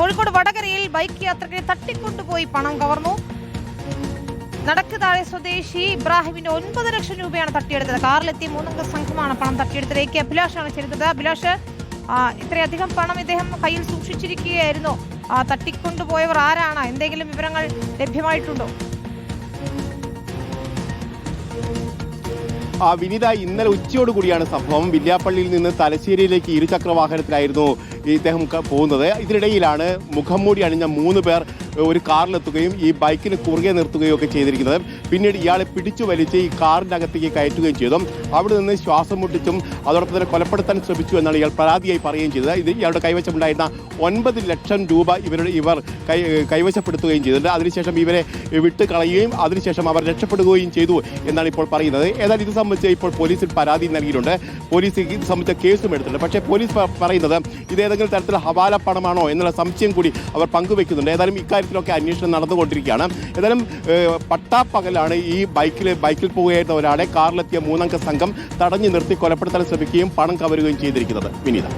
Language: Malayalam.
കോഴിക്കോട് വടകരയിൽ ബൈക്ക് യാത്രികരെ തട്ടിക്കൊണ്ടുപോയി പണം കവർന്നു. നടക്കുതാഴെ സ്വദേശി ഇബ്രാഹിമിന്റെ 9 ലക്ഷം രൂപയാണ് തട്ടിയെടുത്തത്. കാറിലെത്തിയ 3 സംഘമാണ് പണം തട്ടിയെടുത്തത്. AK അഭിലാഷാണ് ചേരുന്നത്. അഭിലാഷ്, ഇത്രയധികം പണം ഇദ്ദേഹം കയ്യിൽ സൂക്ഷിച്ചിരിക്കുകയായിരുന്നു. തട്ടിക്കൊണ്ടുപോയവർ ആരാണ്? എന്തെങ്കിലും വിവരങ്ങൾ ലഭ്യമായിട്ടുണ്ടോ? വിനിത, ഇന്നലെ ഉച്ചയോടുകൂടിയാണ് സംഭവം. വില്യാപ്പള്ളിയിൽ നിന്ന് തലശ്ശേരിയിലേക്ക് ഇരുചക്ര വാഹനത്തിലായിരുന്നു ഇദ്ദേഹം പോകുന്നത്. ഇതിനിടയിലാണ് മുഖംമൂടി അണിഞ്ഞ 3 പേർ ഒരു കാറിലെത്തുകയും ഈ ബൈക്കിന് കുറുകെ നിർത്തുകയും ഒക്കെ ചെയ്തിരിക്കുന്നത്. പിന്നീട് ഇയാളെ പിടിച്ചു വലിച്ച് ഈ കാറിൻ്റെ അകത്തേക്ക് കയറ്റുകയും ചെയ്തു. അവിടെ നിന്ന് ശ്വാസം മുട്ടിച്ചും അതോടൊപ്പം തന്നെ കൊലപ്പെടുത്താൻ ശ്രമിച്ചു എന്നാണ് ഇയാൾ പരാതിയായി പറയുകയും ചെയ്തത്. ഇയാളുടെ കൈവശമുണ്ടായിരുന്ന 9 ലക്ഷം രൂപ ഇവർ കൈവശപ്പെടുത്തുകയും ചെയ്തിട്ടുണ്ട്. അതിനുശേഷം ഇവരെ വിട്ട് കളയുകയും അതിനുശേഷം അവർ രക്ഷപ്പെടുകയും ചെയ്തു എന്നാണ് ഇപ്പോൾ പറയുന്നത്. ഏതായാലും ഇത് സംബന്ധിച്ച് ഇപ്പോൾ പോലീസിൽ പരാതി നൽകിയിട്ടുണ്ട്. പോലീസ് ഇത് സംബന്ധിച്ച കേസും എടുത്തിട്ടുണ്ട്. പക്ഷേ പോലീസ് പറയുന്നത് ഇത് ഏതെങ്കിലും തരത്തിലുള്ള ഹവാല പണമാണോ എന്നുള്ള സംശയം കൂടി അവർ പങ്കുവെക്കുന്നുണ്ട്. ഏതായാലും ഇക്കാര്യത്തിലൊക്കെ അന്വേഷണം നടന്നുകൊണ്ടിരിക്കുകയാണ്. ഏതായാലും പട്ടാപ്പകലാണ് ഈ ബൈക്കിൽ പോവുകയായിരുന്ന ഒരാളെ കാറിലെത്തിയ 3 അംഗ സംഘം തടഞ്ഞു നിർത്തി കൊലപ്പെടുത്താൻ ശ്രമിക്കുകയും പണം കവരുകയും ചെയ്തിരിക്കുന്നത്. വിനീത.